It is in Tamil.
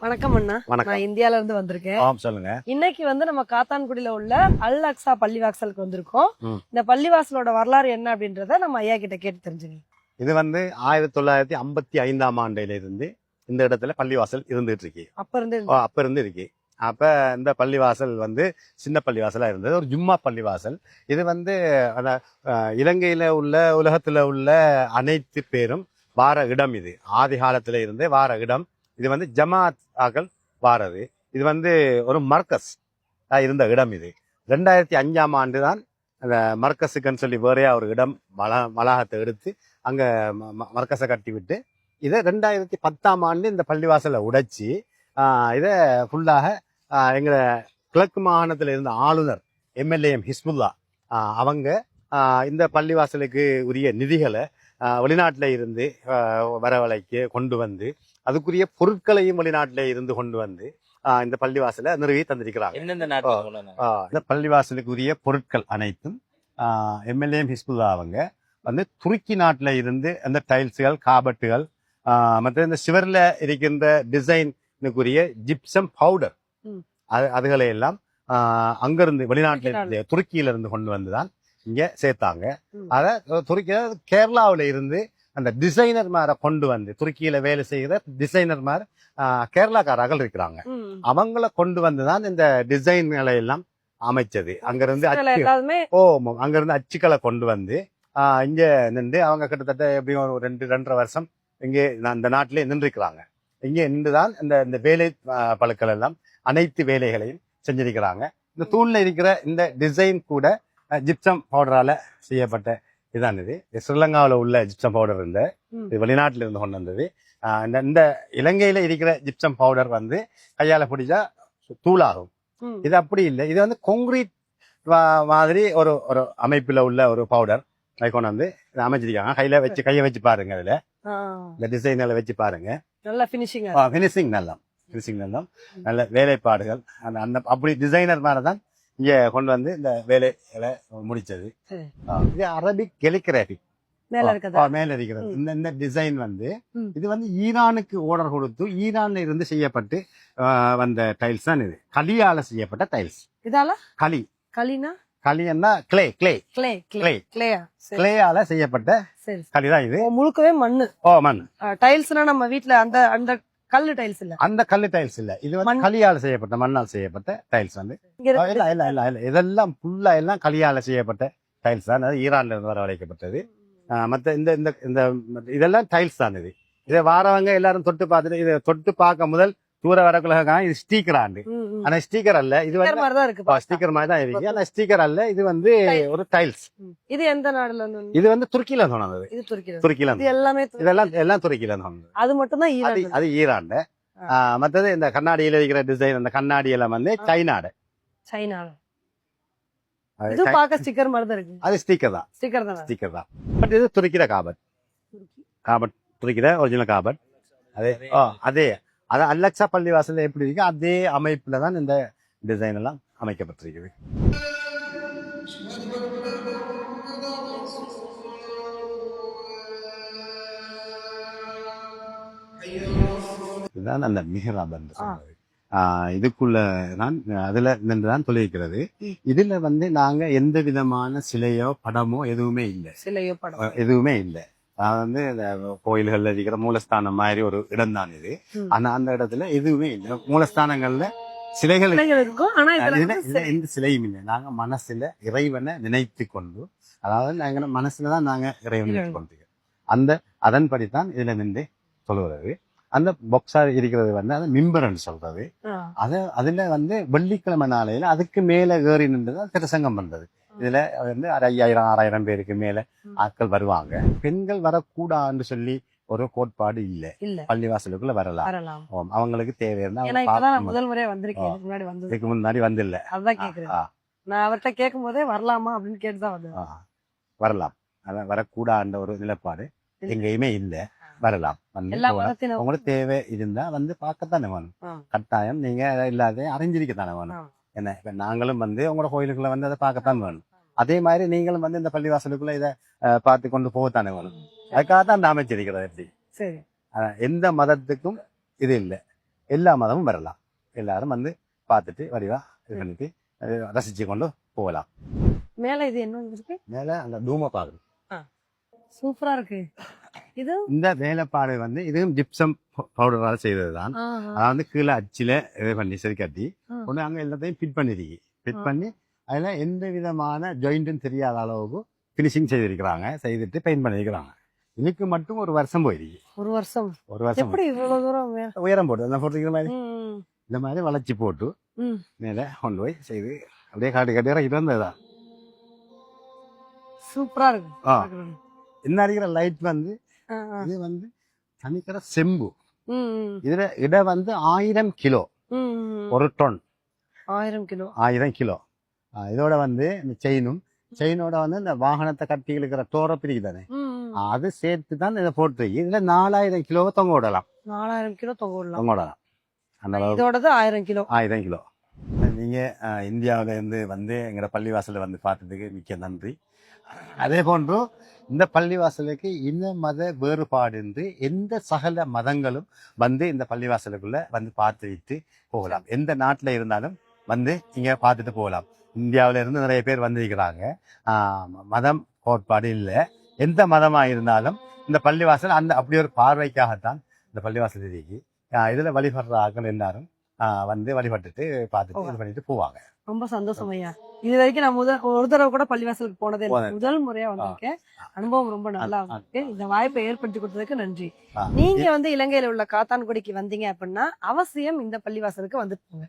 வணக்கம் அண்ணா. நான் இந்தியால இருந்து வந்திருக்கேன். சொல்லுங்க. இன்னைக்கு நம்ம காத்தான்குடியில உள்ள அல் அக்ஸா பள்ளிவாசலுக்கு வந்திருக்கோம். இந்த பள்ளிவாசலோட வரலாறு என்ன அப்படின்றத நம்ம ஐயா கிட்ட கேட்டு தெரிஞ்சுங்க. இது 1955ஆம் ஆண்டில இருந்து இந்த இடத்துல பள்ளிவாசல் இருந்துட்டு இருக்கு. அப்ப இருந்து இருக்கு. அப்ப இந்த பள்ளிவாசல் சின்ன பள்ளிவாசலா இருந்தது, ஒரு ஜும்மா பள்ளிவாசல். இது இலங்கையில உள்ள உலகத்துல உள்ள அனைத்து பேரும் வார இடம். இது ஆதி காலத்துல இருந்தே வார இடம். இது ஜமாத் ஆக்கள் வாரது. இது ஒரு மர்கஸ் இருந்த இடம். இது 2005ஆம் ஆண்டு தான் அந்த மர்கஸுக்குன்னு சொல்லி வேறையா ஒரு இடம் வளாகத்தை எடுத்து அங்க மர்கஸை கட்டி விட்டு இதை 2010ஆம் ஆண்டு இந்த பள்ளிவாசலை உடைச்சி இதை ஃபுல்லாக எங்க கிழக்கு மாகாணத்தில் இருந்த ஆளுநர் MLAM ஹிஸ்புல்லா அவங்க இந்த பள்ளிவாசலுக்கு உரிய நிதிகளை வெளிநாட்டில இருந்து வரவழைக்க கொண்டு வந்து அதுக்குரிய பொருட்களையும் வெளிநாட்டில இருந்து கொண்டு வந்து இந்த பள்ளிவாசலை நிறுவி தந்திருக்கிறாங்க. இந்த பள்ளிவாசலுக்கு உரிய பொருட்கள் அனைத்தும் MLAM ஹிஸ்புல்லா அவங்க துருக்கி நாட்டில இருந்து அந்த டைல்ஸுகள், காபட்டுகள், மற்ற இந்த சிவர்ல இருக்கின்ற டிசைனுக்குரிய ஜிப்சம் பவுடர் அதுகளை எல்லாம் அங்கிருந்து வெளிநாட்டில துருக்கியில இருந்து கொண்டு வந்துதான் இங்க சேர்த்தாங்க. அத கேரளாவில இருந்து அந்த டிசைனர் மாரை கொண்டு வந்து துருக்கியில வேலை செய்கிற டிசைனர் மார் கேரளாக்காரர்கள் இருக்கிறாங்க. அவங்கள கொண்டு வந்துதான் இந்த டிசைன்களை எல்லாம் அமைச்சது. அங்கிருந்து அங்கிருந்து அச்சுக்களை கொண்டு வந்து இங்க நின்று அவங்க கிட்டத்தட்ட எப்படியும் ஒரு 2-2.5 வருஷம் இங்கே அந்த நாட்டிலே நின்றுக்கிறாங்க. இங்கே நின்றுதான் இந்த வேலை பழுக்கள் எல்லாம் அனைத்து வேலைகளையும் செஞ்சிருக்கிறாங்க. இந்த தூண்ல இருக்கிற இந்த டிசைன் கூட ஜிப்சம் பவுடரால செய்யப்பட்ட இதான். இது ஸ்ரீலங்காவில் உள்ள ஜிப்சம் பவுடர் இது வெளிநாட்டில இருந்து கொண்டு வந்தது. இந்த இலங்கையில இருக்கிற ஜிப்சம் பவுடர் கையால பிடிச்சா தூளாகும். இது அப்படி இல்லை. இது கான்கிரீட் மாதிரி ஒரு ஒரு அமைப்புல உள்ள ஒரு பவுடர் கொண்டு இதை அமைச்சிருக்காங்க. கையை வச்சு பாருங்க. அதுல இந்த டிசைன்ல வச்சு பாருங்க. நல்லா ஃபினிஷிங் நல்லா நல்ல வேலைப்பாடுகள் அந்த அப்படி டிசைனர் மேலதான் இங்க கொண்டு வந்து இந்த வேலைகளை முடிச்சது. இது அரபிக் கெலிகிராஃபி மேல இருக்கிறது. இந்த டிசைன் இது ஈரானுக்கு ஆர்டர் கொடுத்து ஈரான்ல இருந்து செய்யப்பட்டு வந்த டைல்ஸ் தான். இது களியால செய்யப்பட்ட டைல்ஸ். களின்னா கிளேயால செய்யப்பட்ட களிதான். இது முழுக்கவே மண் டைல்ஸ்னா நம்ம வீட்ல அந்த கல்லு டைல்ஸ் இல்ல, அந்த கல்லு டைல்ஸ் இல்ல. இது களியால செய்யப்பட்ட மண்ணால் செய்யப்பட்ட டைல்ஸ். இல்ல இதெல்லாம் ஃபுல்லா எல்லாம் களியால செய்யப்பட்ட டைல்ஸ் தான். அது ஈரான்ல இருந்து வரவழைக்கப்பட்டது. மத்த இந்த இதெல்லாம் டைல்ஸ் தான். இதை வாரவங்க எல்லாரும் தொட்டு பார்த்துட்டு இதை தொட்டு பார்க்க முதல் தூர வரக்குள்ள இது ஸ்டீக்கர் ஆண்டு. ஆனா ஸ்டீக்கர் அல்ல, இது ஸ்டீக்கர் மாதிரி தான் இருக்கு. ஆனா ஸ்டீக்கர் அல்ல, இது ஒரு டைல்ஸ். இது எந்த நாடுல? இது துருக்கியில சொன்னது. துருக்கியில எல்லாம் துருக்கியில சொன்னது. அது மட்டும் தான் அது ஈரான். மற்றது இந்த கண்ணாடியில இருக்கிற டிசைன், அந்த கண்ணாடி எல்லாம் சைனாடு. இது பார்க்க ஸ்டிக்கர் மாதிரி தான் இருக்கு. அது ஸ்டிக்கர் தான். பட் இது துருக்கிற காபட் துருக்கிற ஒரிஜினல் காபட். அதே அது அலெக்சா பள்ளிவாசல் எப்படி இருக்கு அதே அமைப்புல தான் இந்த டிசைன் எல்லாம் அமைக்கப்பட்டிருக்குது. இதுதான் அந்த மிஹ்ராப் என்று சொல்றது. இதுக்குள்ள தான் அதுல நின்றுதான் தொலைக்கிறது. இதுல நாங்க எந்த விதமான சிலையோ படமோ எதுவுமே இல்லை. எதுவுமே இல்லை. இந்த கோயில்கள்ல இருக்கிற மூலஸ்தானம் மாதிரி ஒரு இடம் தான் இது. ஆனா அந்த இடத்துல எதுவுமே இல்லை. மூலஸ்தானங்கள்ல சிலைகள் இருக்கும், ஆனா எந்த சிலையும் இல்லை. நாங்க மனசுல இறைவனை நினைத்து கொண்டு, அதாவது நாங்க மனசுலதான் நாங்க இறைவனை நினைத்து கொண்டு அதன்படித்தான் இதுல நின்று சொல்லுறது. அந்த பொக்ஸா இருக்கிறது அது மிம்பர்ன்னு சொல்றது. அதுல வெள்ளிக்கிழமை நாளையில அதுக்கு மேல ஏறி நின்றுதான் திருசங்கம் பண்றது. இதுல 5000-6000 பேருக்கு மேல ஆட்கள் வருவாங்க. பெண்கள் வரக்கூடாதுன்னு சொல்லி ஒரு கோட்பாடு இல்ல. பள்ளிவாசலுக்குள்ள வரலாம். அவங்களுக்கு தேவையான முதல் முறையா வந்திருக்கேன். இதுக்கு முன்னாடி வந்தில்ல. நான் அவர்கிட்ட கேட்கும் போதே வரலாமா அப்படின்னு கேட்டுதான் வரலாம். அதான் வரக்கூடாதுன்ற ஒரு நிலைப்பாடு எங்கேயுமே இல்ல. வரலாம். உங்களுக்கு தேவை இருந்தா பார்க்கத்தானே வேணும். கட்டாயம் நீங்க இல்லாத அறிஞ்சிருக்கத்தானே வேணும். என்ன இப்ப நாங்களும் உங்களோட கோயிலுக்குள்ள அதை பார்க்கத்தான் வேணும். அதே மாதிரி நீங்களும் இந்த பள்ளிவாசலுக்குள்ள இதை பார்த்து கொண்டு போகத்தானே வேணும். அதுக்காக தான் அந்த அமைச்சிருக்கிறது. எப்படி எந்த மதத்துக்கும் இது இல்லை. எல்லா மதமும் வரலாம். எல்லாரும் வந்து பார்த்துட்டு வடிவா இது பண்ணிட்டு ரசிச்சு கொண்டு போகலாம். மேல இது என்ன இருக்கு? மேல அந்த தூம பாக்குது சூப்பரா இருக்கு. இது இந்த வேலைப்பாடு வந்து இதுவும் ஜிப்சம் பவுடரால் செய்ததுதான். அதாவது கீழே அச்சில இது பண்ணி சரி கட்டி ஒன்று அங்கே எல்லாத்தையும் ஃபிட் பண்ணிருக்கு. ஃபிட் பண்ணி அதில் எந்த விதமான ஜாயிண்ட்டும் தெரியாத அளவுக்கு ஃபினிஷிங் செய்திருக்கிறாங்க. செய்துட்டு பெயிண்ட் பண்ணியிருக்கிறாங்க. இதுக்கு மட்டும் ஒரு வருஷம் போயிருக்கு. ஒரு வருஷம் எப்படி இவ்வளவு தூரம் உயரம் போட்டு அந்த போட்டு மாதிரி இந்த மாதிரி வளைச்சி போட்டு மேலே கொண்டு போய் செய்து அப்படியே காட்டு கட்டி இறக்கிட்டு வந்ததுதான். சூப்பரா இருக்கு. இன்னும் அடிக்கிற லைட் வந்து இது வந்து தனிக்கிற செம்பு. இதுல இட வந்து 1000 கிலோ, ஒரு டன் 1000 கிலோ. இதோட வந்து இந்த செயினோட வந்து இந்த வாகனத்தை கட்டி இழுக்கிற டோரை பிரிக்கு தானே, அது சேர்த்து தான் இதை போட்டு இதுல 4000 கிலோவை தொங்க விடலாம். 4000 கிலோ தொங்க விடலாம். அந்த அளவுக்கு இதோடது 1000 கிலோ. 1000 கிலோ. நீங்க இந்தியாவில இருந்து வந்து எங்களோட பள்ளிவாசல வந்து பார்த்ததுக்கு மிக்க நன்றி. அதே போன்று இந்த பள்ளிவாசலுக்கு இன மத வேறுபாடு எந்த சகல மதங்களும் வந்து இந்த பள்ளிவாசலுக்குள்ள வந்து பார்த்துட்டு போகலாம். எந்த நாட்டில் இருந்தாலும் வந்து இங்க பார்த்துட்டு போகலாம். இந்தியாவில இருந்து நிறைய பேர் வந்திருக்கிறாங்க. மதம் கோட்பாடு இல்லை. எந்த மதமா இருந்தாலும் இந்த பள்ளிவாசல் அந்த அப்படி ஒரு பார்வைக்காகத்தான் இந்த பள்ளிவாசல் இருக்கு. இதுல வழிபடுற ஆட்கள் எல்லாரும் வந்து வழிபட்டுட்டு பார்த்துட்டு இது பண்ணிட்டு போவாங்க. ரொம்ப சந்தோஷம் ஐயா. இது வரைக்கும் நான் ஒரு தடவை கூட பள்ளிவாசலுக்கு போனதே முதல் முறையா வந்திருக்கேன். அனுபவம் ரொம்ப நல்லா இருக்கு. இந்த வாய்ப்பை ஏற்படுத்தி கொடுத்ததுக்கு நன்றி. நீங்க வந்து இலங்கையில உள்ள காத்தான்குடிக்கு வந்தீங்க அப்படின்னா அவசியம் இந்த பள்ளிவாசலுக்கு வந்துட்டு போங்க.